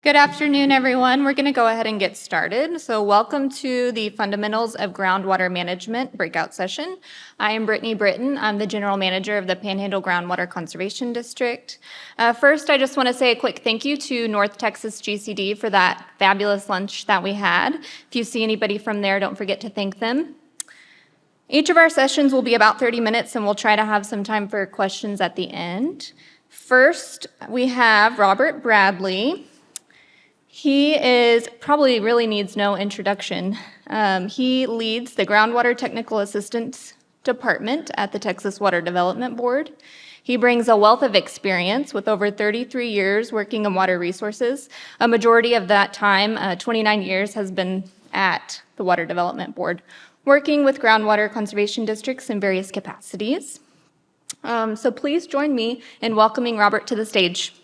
Good afternoon, everyone. We're going to go ahead and get started. So welcome to the Fundamentals of Groundwater Management breakout session. I am Brittany Britton. I'm the General Manager of the Panhandle Groundwater Conservation District. First, I just want to say a quick thank you to North Texas GCD for that fabulous lunch that we had. If you see anybody from there, don't forget to thank them. Each of our sessions will be about 30 minutes, and we'll try to have some time for questions at the end. First, we have Robert Bradley. He probably really needs no introduction. He leads the Groundwater Technical Assistance Department at the Texas Water Development Board. He brings a wealth of experience with over 33 years working in water resources. A majority of that time, 29 years, has been at the Water Development Board, working with groundwater conservation districts in various capacities. So please join me in welcoming Robert to the stage.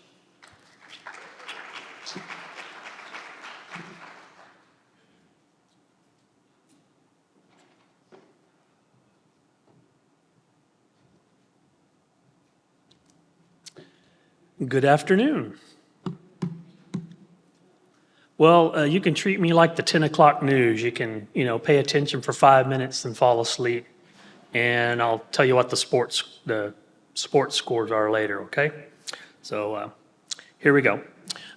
Good afternoon. Well, you can treat me like the 10 o'clock news. You can, pay attention for 5 minutes and fall asleep. And I'll tell you what the sports scores are later, okay? So here we go.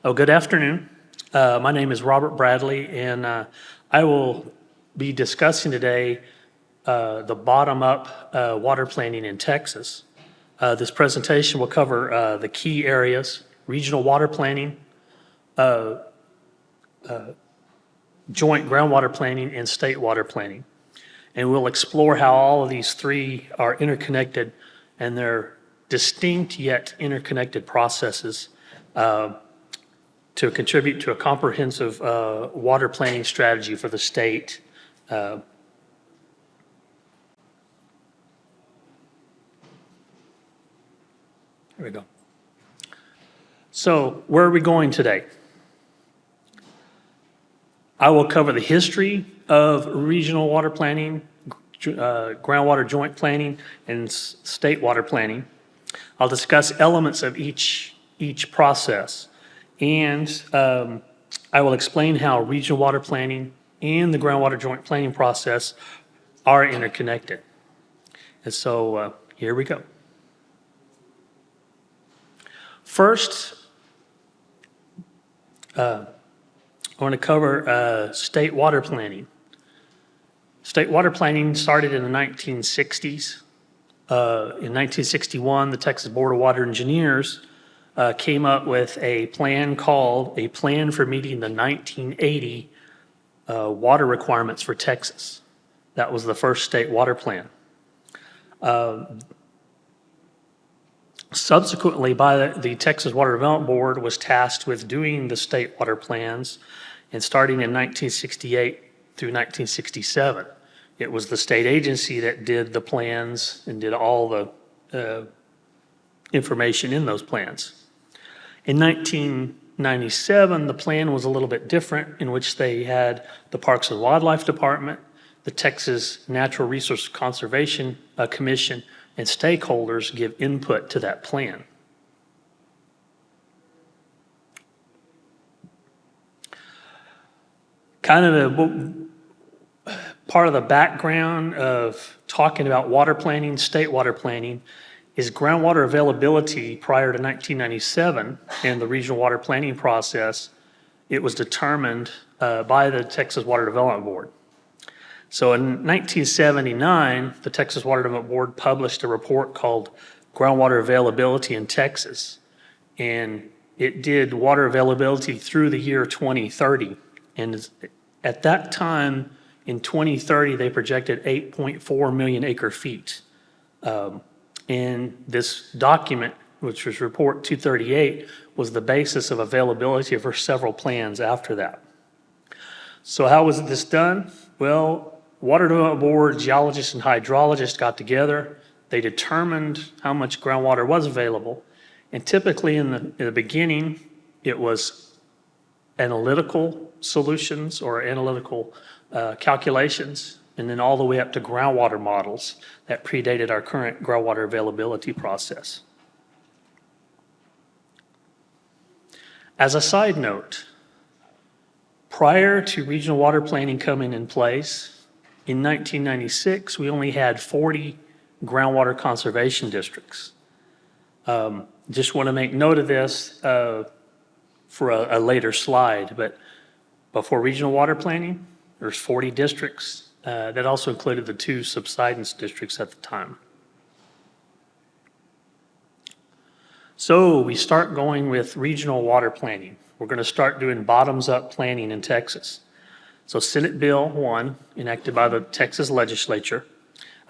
Good afternoon. My name is Robert Bradley, and I will be discussing today the bottom-up water planning in Texas. This presentation will cover the key areas: regional water planning, joint groundwater planning, and state water planning. And we'll explore how all of these three are interconnected and they're distinct yet interconnected processes to contribute to a comprehensive water planning strategy for the state. Here we go. So where are we going today? I will cover the history of regional water planning, groundwater joint planning, and state water planning. I'll discuss elements of each process, and I will explain how regional water planning and the groundwater joint planning process are interconnected. And so here we go. First, I want to cover state water planning. State water planning started in the 1960s. In 1961, the Texas Board of Water Engineers came up with a plan called a Plan for Meeting the 1980 Water Requirements for Texas. That was the first state water plan. Subsequently, by the Texas Water Development Board was tasked with doing the state water plans, and starting in 1968 through 1967, it was the state agency that did the plans and did all the information in those plans. In 1997, the plan was a little bit different, in which they had the Parks and Wildlife Department, the Texas Natural Resource Conservation Commission, and stakeholders give input to that plan. Kind of a part of the background of talking about water planning, state water planning, is groundwater availability prior to 1997 and the regional water planning process. It was determined by the Texas Water Development Board. So in 1979, the Texas Water Development Board published a report called Groundwater Availability in Texas, and it did water availability through the year 2030. And at that time, in 2030, they projected 8.4 million acre feet. And this document, which was Report 238, was the basis of availability for several plans after that. So how was this done? Well, Water Development Board geologists and hydrologists got together. They determined how much groundwater was available. And typically in the beginning, it was analytical solutions or analytical calculations, and then all the way up to groundwater models that predated our current groundwater availability process. As a side note, Prior to regional water planning coming in place, in 1996, we only had 40 groundwater conservation districts. Just want to make note of this for a later slide, but before regional water planning, there's 40 districts. That also included the 2 subsidence districts at the time. So we start going with regional water planning. We're going to start doing bottoms-up planning in Texas. So Senate Bill 1, enacted by the Texas legislature,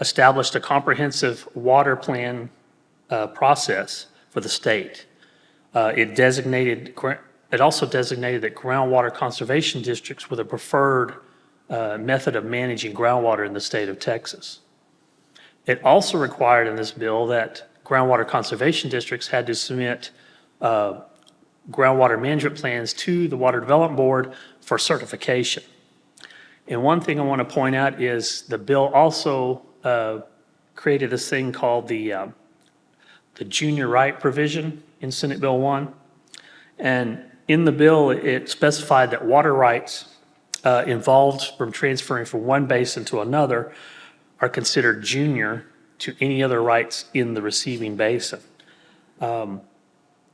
established a comprehensive water plan process for the state. It also designated that groundwater conservation districts were the preferred method of managing groundwater in the state of Texas. It also required in this bill that groundwater conservation districts had to submit groundwater management plans to the Water Development Board for certification. And one thing I want to point out is the bill also created this thing called the junior right provision in Senate Bill 1. And in the bill, it specified that water rights involved from transferring from one basin to another are considered junior to any other rights in the receiving basin.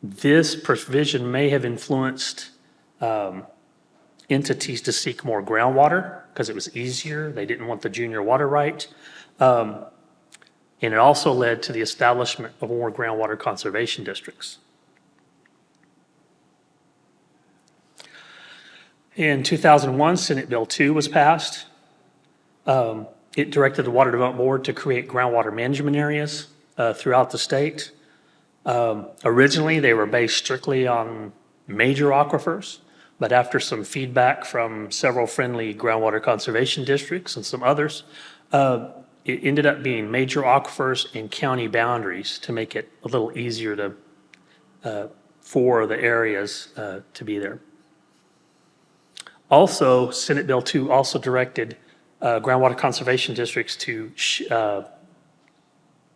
This provision may have influenced entities to seek more groundwater because it was easier. They didn't want the junior water right. And it also led to the establishment of more groundwater conservation districts. In 2001, Senate Bill 2 was passed. It directed the Water Development Board to create groundwater management areas throughout the state. Originally, they were based strictly on major aquifers, but after some feedback from several friendly groundwater conservation districts and some others, it ended up being major aquifers and county boundaries to make it a little easier to for the areas to be there. Also, Senate Bill 2 also directed groundwater conservation districts to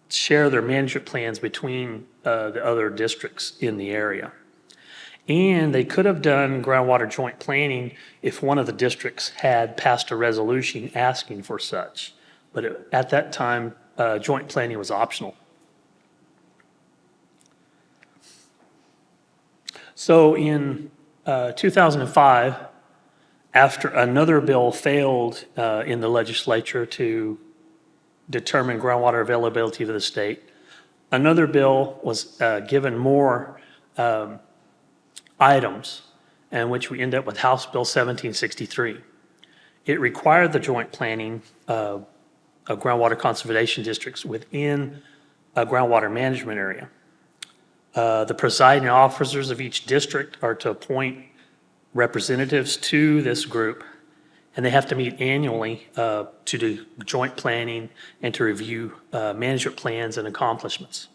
share their management plans between the other districts in the area. And they could have done groundwater joint planning if one of the districts had passed a resolution asking for such. But at that time, joint planning was optional. So in 2005, after another bill failed in the legislature to determine groundwater availability to the state, another bill was given more items, in which we end up with House Bill 1763. It required the joint planning of groundwater conservation districts within a groundwater management area. The presiding officers of each district are to appoint representatives to this group, and they have to meet annually to do joint planning and to review management plans and accomplishments.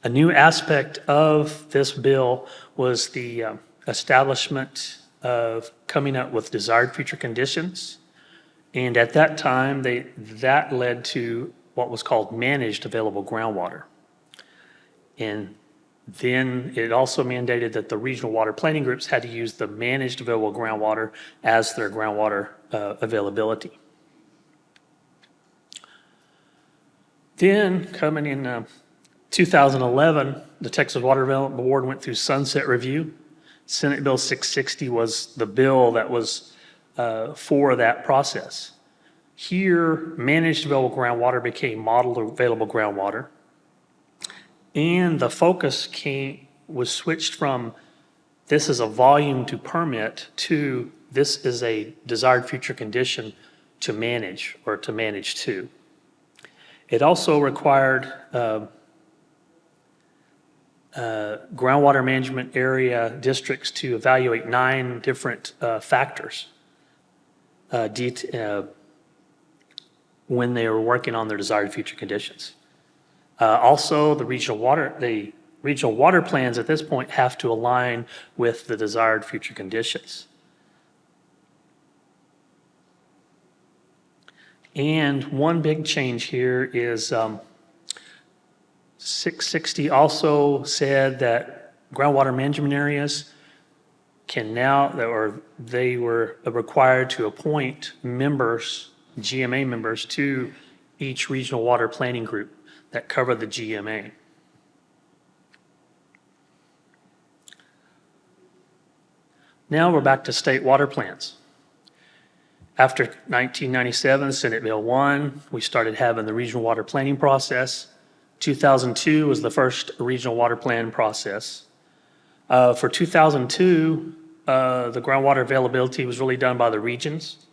A new aspect of this bill was the establishment of coming up with desired future conditions. And at that time, that led to what was called managed available groundwater. And then it also mandated that the regional water planning groups had to use the managed available groundwater as their groundwater availability. Then coming in 2011, the Texas Water Development Board went through sunset review. Senate Bill 660 was the bill that was for that process. Here, managed available groundwater became modeled available groundwater. And the focus was switched from this is a volume to permit to this is a desired future condition to manage or to manage to. It also required groundwater management area districts to evaluate 9 different factors when they were working on their desired future conditions. Also, the regional water plans at this point have to align with the desired future conditions. And one big change here is 660 also said that groundwater management areas can now, or they were required to appoint members, GMA members, to each regional water planning group that cover the GMA. Now we're back to state water plans. After 1997, Senate Bill 1, we started having the regional water planning process. 2002 was the first regional water plan process. For 2002, the groundwater availability was really done by the regions.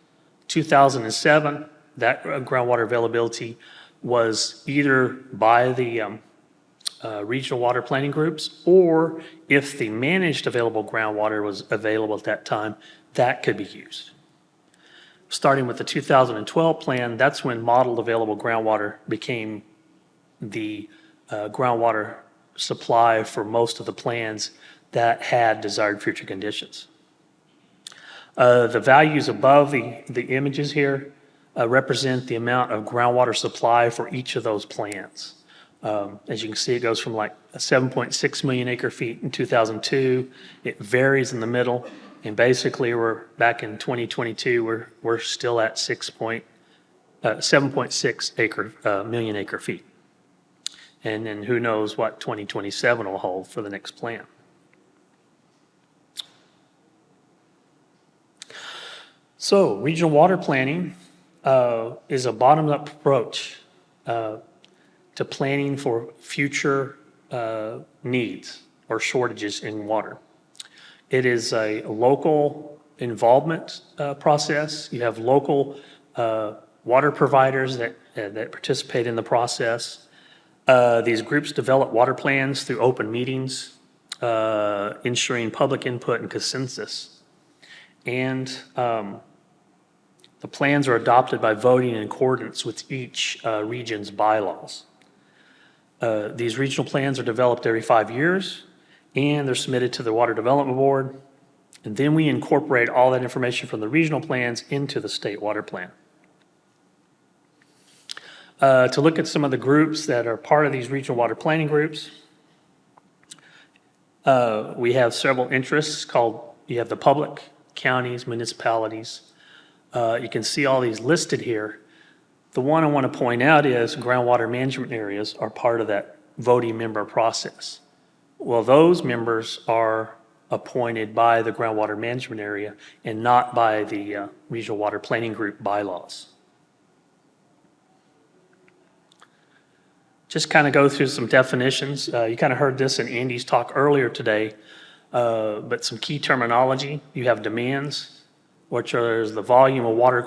2007, that groundwater availability was either by the regional water planning groups, or if the managed available groundwater was available at that time, that could be used. Starting with the 2012 plan, that's when modeled available groundwater became the groundwater supply for most of the plans that had desired future conditions. The values above the images here represent the amount of groundwater supply for each of those plans. As you can see, it goes from like 7.6 million acre feet in 2002. It varies in the middle. And basically, we're back in 2022, we're still at 7.6 million acre feet. And then who knows what 2027 will hold for the next plan. So regional water planning is a bottom-up approach to planning for future needs or shortages in water. It is a local involvement process. You have local water providers that participate in the process. These groups develop water plans through open meetings, ensuring public input and consensus. And the plans are adopted by voting in accordance with each region's bylaws. These regional plans are developed every 5 years, and they're submitted to the Water Development Board. And then we incorporate all that information from the regional plans into the state water plan. To look at some of the groups that are part of these regional water planning groups, we have several interests you have the public, counties, municipalities. You can see all these listed here. The one I want to point out is groundwater management areas are part of that voting member process. Well, those members are appointed by the groundwater management area and not by the regional water planning group bylaws. Just kind of go through some definitions. You kind of heard this in Andy's talk earlier today, but some key terminology. You have demands, which is the volume of water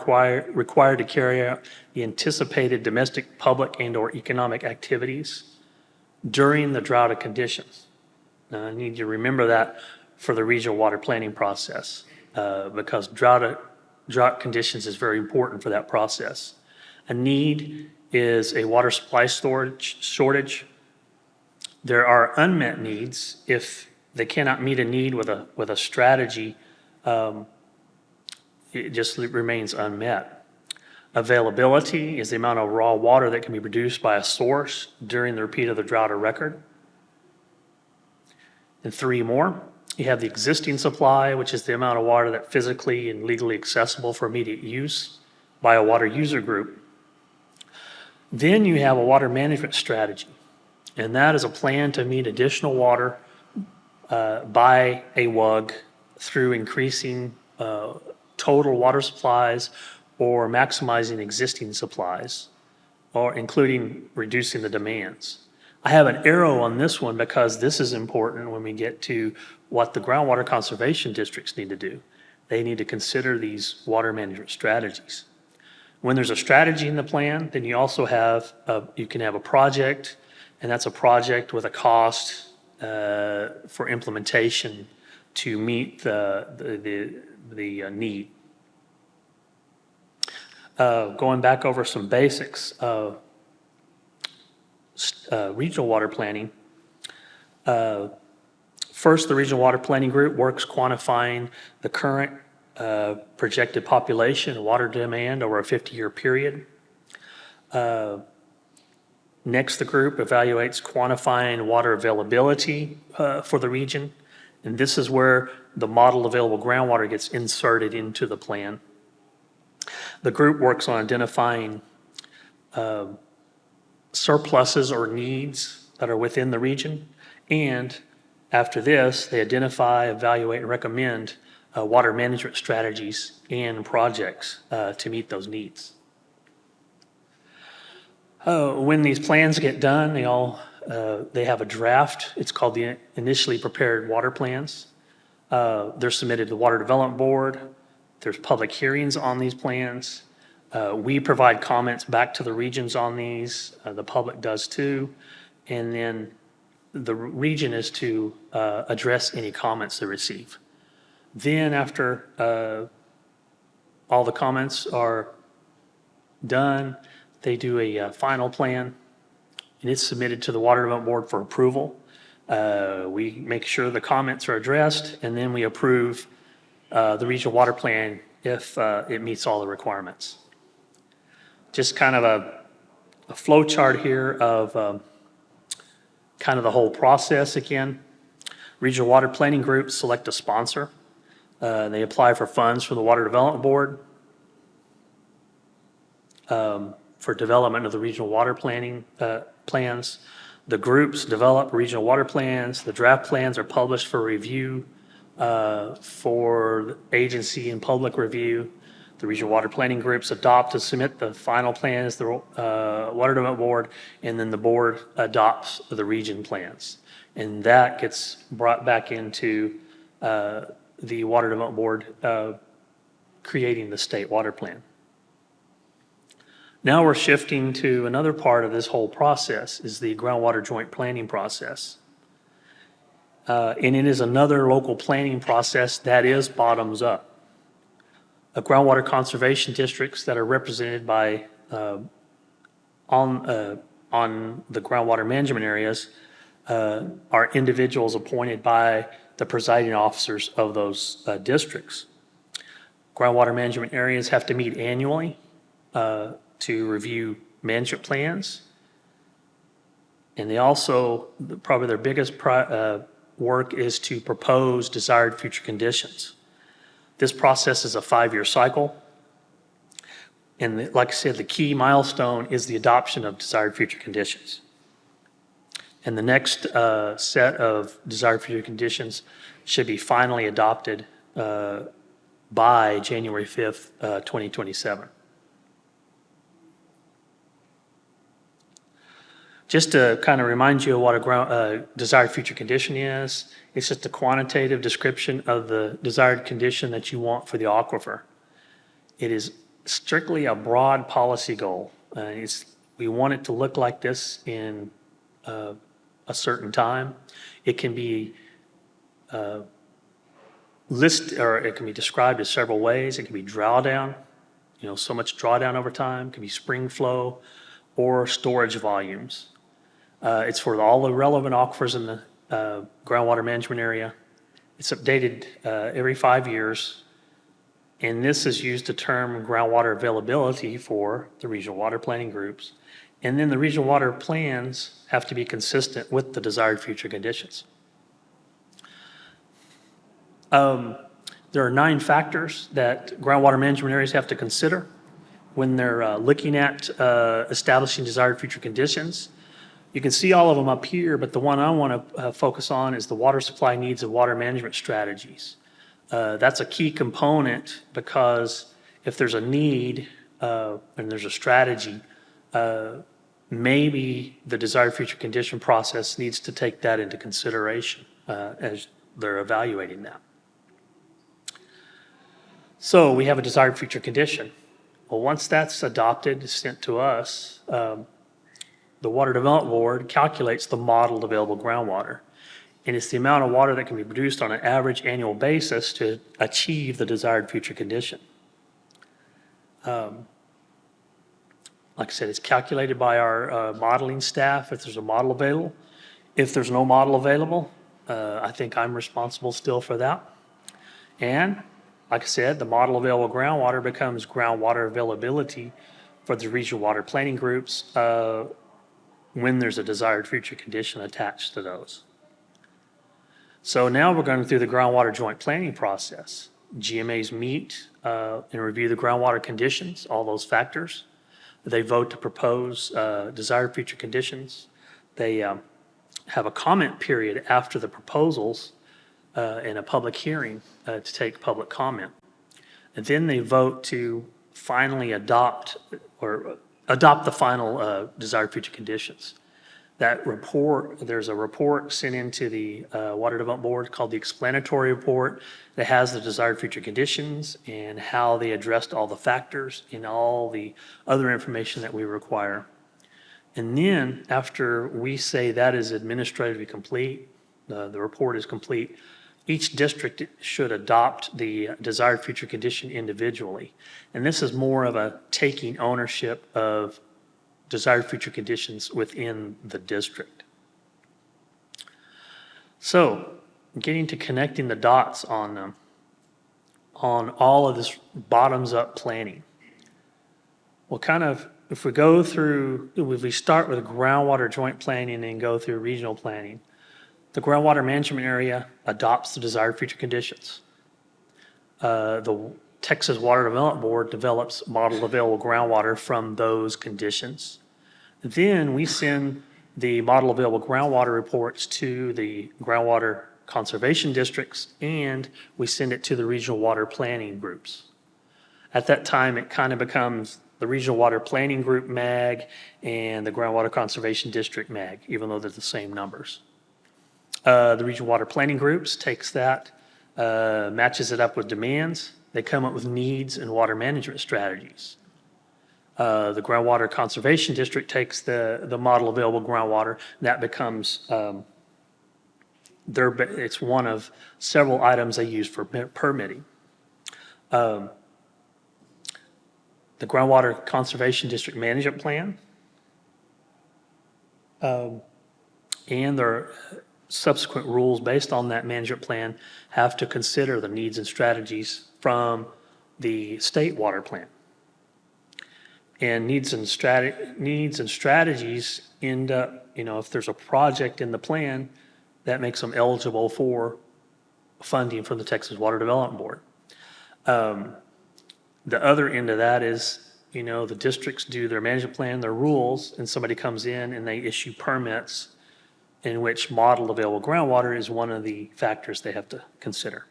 required to carry out the anticipated domestic, public, and/or economic activities during the drought conditions. Now, I need you to remember that for the regional water planning process, because drought conditions is very important for that process. A need is a water supply shortage. There are unmet needs. If they cannot meet a need with a strategy, it just remains unmet. Availability is the amount of raw water that can be produced by a source during the repeat of the drought or record. And 3 more, you have the existing supply, which is the amount of water that physically and legally accessible for immediate use by a water user group. Then you have a water management strategy, and that is a plan to meet additional water by a WUG through increasing total water supplies or maximizing existing supplies, or including reducing the demands. I have an arrow on this one because this is important when we get to what the groundwater conservation districts need to do. They need to consider these water management strategies. When there's a strategy in the plan, then you also have, you can have a project, and that's a project with a cost for implementation to meet the need. Going back over some basics of regional water planning. First, the regional water planning group works quantifying the current projected population and water demand over a 50-year period. Next, the group evaluates quantifying water availability for the region And this is where the model available groundwater gets inserted into the plan. The group works on identifying surpluses or needs that are within the region. And after this, they identify, evaluate, and recommend water management strategies and projects to meet those needs. When these plans get done, they have a draft. It's called the initially prepared water plans. They're submitted to the Water Development Board. There's public hearings on these plans. We provide comments back to the regions on these. The public does too. And then the region is to address any comments they receive. Then after all the comments are done, they do a final plan, and it's submitted to the Water Development Board for approval. We make sure the comments are addressed, and then we approve the regional water plan if it meets all the requirements. Just kind of a flow chart here of kind of the whole process again. Regional water planning groups select a sponsor. They apply for funds from the Water Development Board for development of the regional water planning plans. The groups develop regional water plans. The draft plans are published for review for agency and public review. The regional water planning groups adopt and submit the final plans to the Water Development Board, and then the board adopts the region plans. And that gets brought back into the Water Development Board creating the state water plan. Now we're shifting to another part of this whole process is the groundwater joint planning process. And it is another local planning process that is bottoms up. Groundwater conservation districts that are represented by on the groundwater management areas are individuals appointed by the presiding officers of those districts. Groundwater management areas have to meet annually to review management plans. And they also, probably their biggest work is to propose desired future conditions. This process is a 5-year cycle. And like I said, the key milestone is the adoption of desired future conditions. And the next set of desired future conditions should be finally adopted by January 5th, 2027. Just to kind of remind you of what a desired future condition is, it's just a quantitative description of the desired condition that you want for the aquifer. It is strictly a broad policy goal. We want it to look like this in a certain time. It can be it can be described as several ways. It can be drawdown, so much drawdown over time. It can be spring flow or storage volumes. It's for all the relevant aquifers in the groundwater management area. It's updated every 5 years, and this is used to determine groundwater availability for the regional water planning groups. And then the regional water plans have to be consistent with the desired future conditions. There are 9 factors that groundwater management areas have to consider when they're looking at establishing desired future conditions. You can see all of them up here, but the one I want to focus on is the water supply needs of water management strategies. That's a key component because if there's a need and there's a strategy, maybe the desired future condition process needs to take that into consideration as they're evaluating that. So we have a desired future condition. Well, once that's adopted, sent to us, the Water Development Board calculates the modeled available groundwater. And it's the amount of water that can be produced on an average annual basis to achieve the desired future condition. Like I said, it's calculated by our modeling staff if there's a model available. If there's no model available, I think I'm responsible still for that. And like I said, the model available groundwater becomes groundwater availability for the regional water planning groups when there's a desired future condition attached to those. So now we're going through the groundwater joint planning process. GMAs meet and review the groundwater conditions, all those factors. They vote to propose desired future conditions. They have a comment period after the proposals and a public hearing to take public comment. And then they vote to finally adopt the final desired future conditions. That report, there's a report sent into the Water Development Board called the explanatory report that has the desired future conditions and how they addressed all the factors and all the other information that we require. And then after we say that is administratively complete, the report is complete, each district should adopt the desired future condition individually. And this is more of a taking ownership of desired future conditions within the district. So getting to connecting the dots on all of this bottoms-up planning. Well, if we start with groundwater joint planning and go through regional planning, the groundwater management area adopts the desired future conditions. The Texas Water Development Board develops modeled available groundwater from those conditions. Then we send the model available groundwater reports to the groundwater conservation districts, and we send it to the regional water planning groups. At that time, it kind of becomes the regional water planning group MAG and the groundwater conservation district MAG, even though they're the same numbers. The regional water planning groups takes that, matches it up with demands. They come up with needs and water management strategies. The groundwater conservation district takes the model available groundwater, and that becomes it's one of several items they use for permitting. The groundwater conservation district management plan and their subsequent rules based on that management plan have to consider the needs and strategies from the state water plan. And needs and strategies end up, if there's a project in the plan, that makes them eligible for funding from the Texas Water Development Board. The other end of that is, the districts do their management plan, their rules, and somebody comes in and they issue permits in which model available groundwater is one of the factors they have to consider.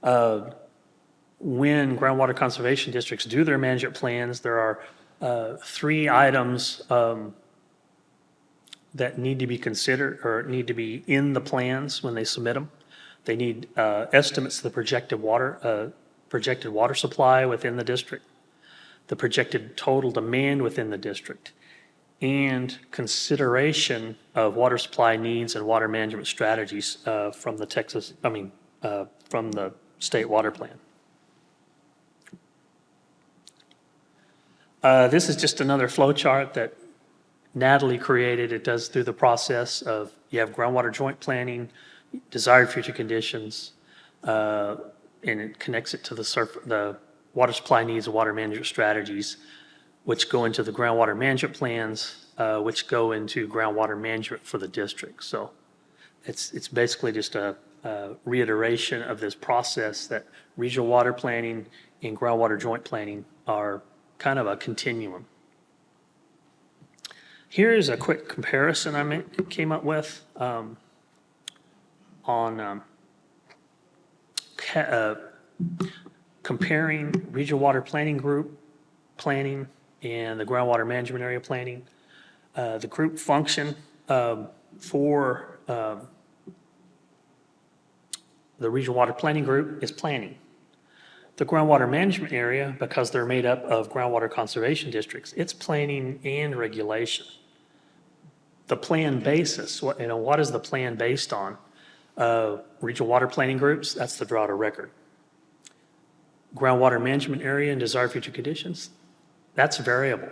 When groundwater conservation districts do their management plans, there are 3 items that need to be considered or need to be in the plans when they submit them. They need estimates of the projected water supply within the district, the projected total demand within the district, and consideration of water supply needs and water management strategies from the from the state water plan. This is just another flow chart that Natalie created. It does through the process of you have groundwater joint planning, desired future conditions, and it connects it to the water supply needs and water management strategies, which go into the groundwater management plans, which go into groundwater management for the district. So it's basically just a reiteration of this process that regional water planning and groundwater joint planning are kind of a continuum. Here's a quick comparison I came up with on comparing regional water planning group planning and the groundwater management area planning. The group function for the regional water planning group is planning. The groundwater management area, because they're made up of groundwater conservation districts, it's planning and regulation. The plan basis, what is the plan based on? Regional water planning groups, that's the draw to record. Groundwater management area and desired future conditions, that's variable.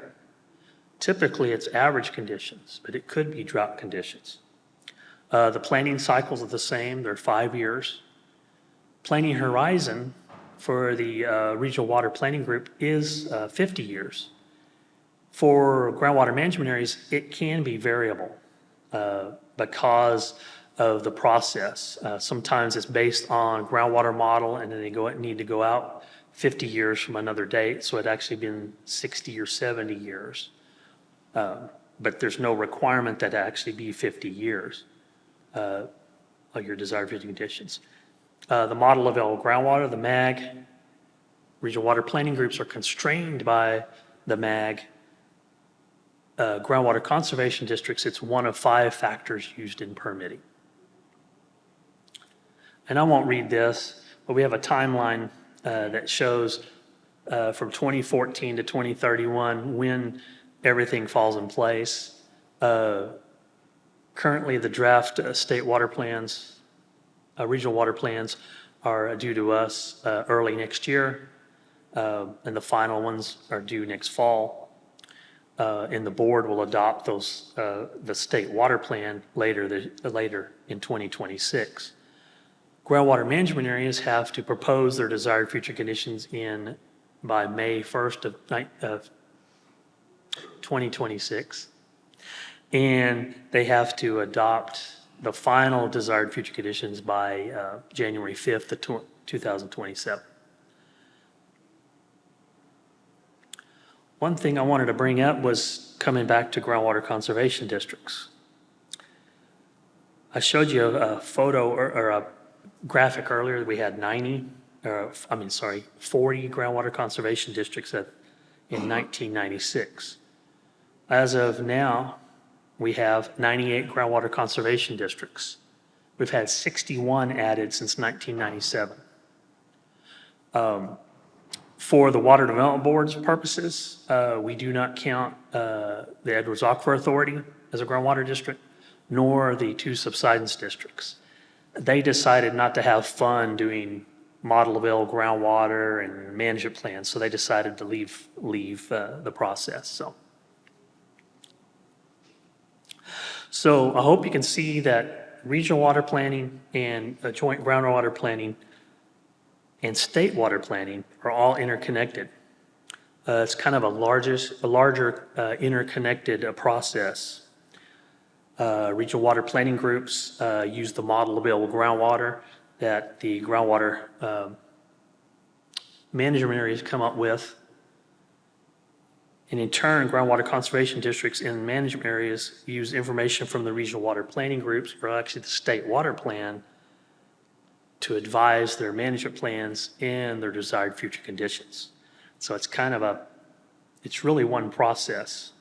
Typically, it's average conditions, but it could be drought conditions. The planning cycles are the same, they're 5 years. Planning horizon for the regional water planning group is 50 years. For groundwater management areas, it can be variable. because of the process. Sometimes it's based on groundwater model, and then they need to go out 50 years from another date, so it actually been 60 or 70 years. But there's no requirement that it actually be 50 years of your desired future conditions. The model available groundwater, the MAG, regional water planning groups are constrained by the MAG. Groundwater conservation districts, it's one of 5 factors used in permitting. And I won't read this, but we have a timeline that shows from 2014 to 2031 when everything falls in place. Currently, the draft state water plans, regional water plans are due to us early next year, and the final ones are due next fall. And the board will adopt those, the state water plan later in 2026. Groundwater management areas have to propose their desired future conditions by May 1st of 2026. And they have to adopt the final desired future conditions by January 5th of 2027. One thing I wanted to bring up was coming back to groundwater conservation districts. I showed you a photo or a graphic earlier. We had 40 groundwater conservation districts in 1996. As of now, we have 98 groundwater conservation districts. We've had 61 added since 1997. For the Water Development Board's purposes, we do not count the Edwards Aquifer Authority as a groundwater district, nor the 2 subsidence districts. They decided not to have fun doing model available groundwater and management plans, so they decided to leave the process. So I hope you can see that regional water planning and joint groundwater planning and state water planning are all interconnected. It's kind of a larger interconnected process. Regional water planning groups use the model available groundwater that the groundwater management areas come up with. And in turn, groundwater conservation districts in management areas use information from the regional water planning groups, or actually the state water plan, to advise their management plans and their desired future conditions. So it's kind of it's really one process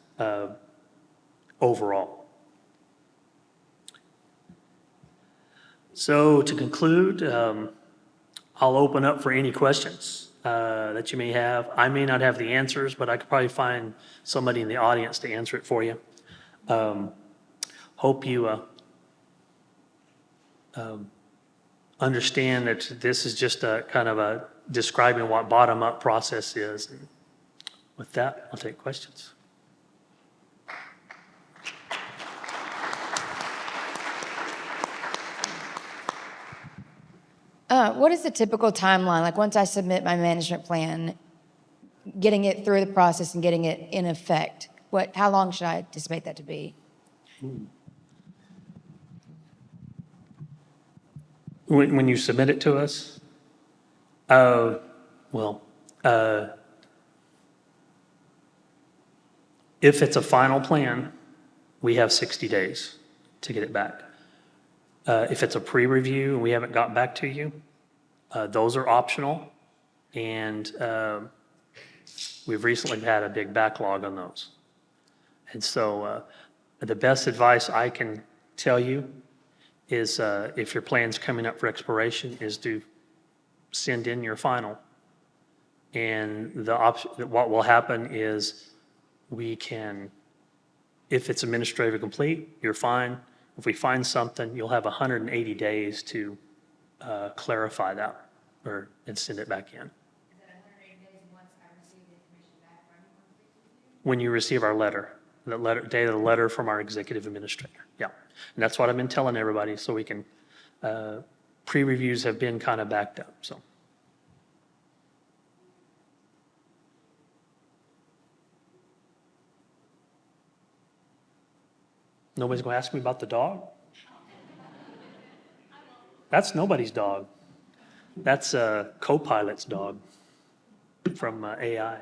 overall. So to conclude, I'll open up for any questions that you may have. I may not have the answers, but I could probably find somebody in the audience to answer it for you. Hope you understand that this is just a kind of a describing what bottom-up process is. And with that, I'll take questions. What is the typical timeline? Like once I submit my management plan, getting it through the process and getting it in effect, how long should I anticipate that to be? When you submit it to us? If it's a final plan, we have 60 days to get it back. If it's a pre-review and we haven't got back to you, those are optional. And we've recently had a big backlog on those. And so the best advice I can tell you is if your plan's coming up for expiration is to send in your final. And what will happen is we can, if it's administratively complete, you're fine. If we find something, you'll have 180 days to clarify that and send it back in. Is that 180 days once I receive the information back from you? When you receive our letter, date of the letter from our executive administrator. Yeah. And that's what I've been telling everybody, so we can, pre-reviews have been kind of backed up, so. Nobody's going to ask me about the dog? That's nobody's dog. That's a co-pilot's dog from AI.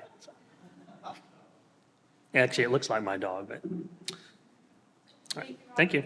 Actually, it looks like my dog, but, all right, thank you.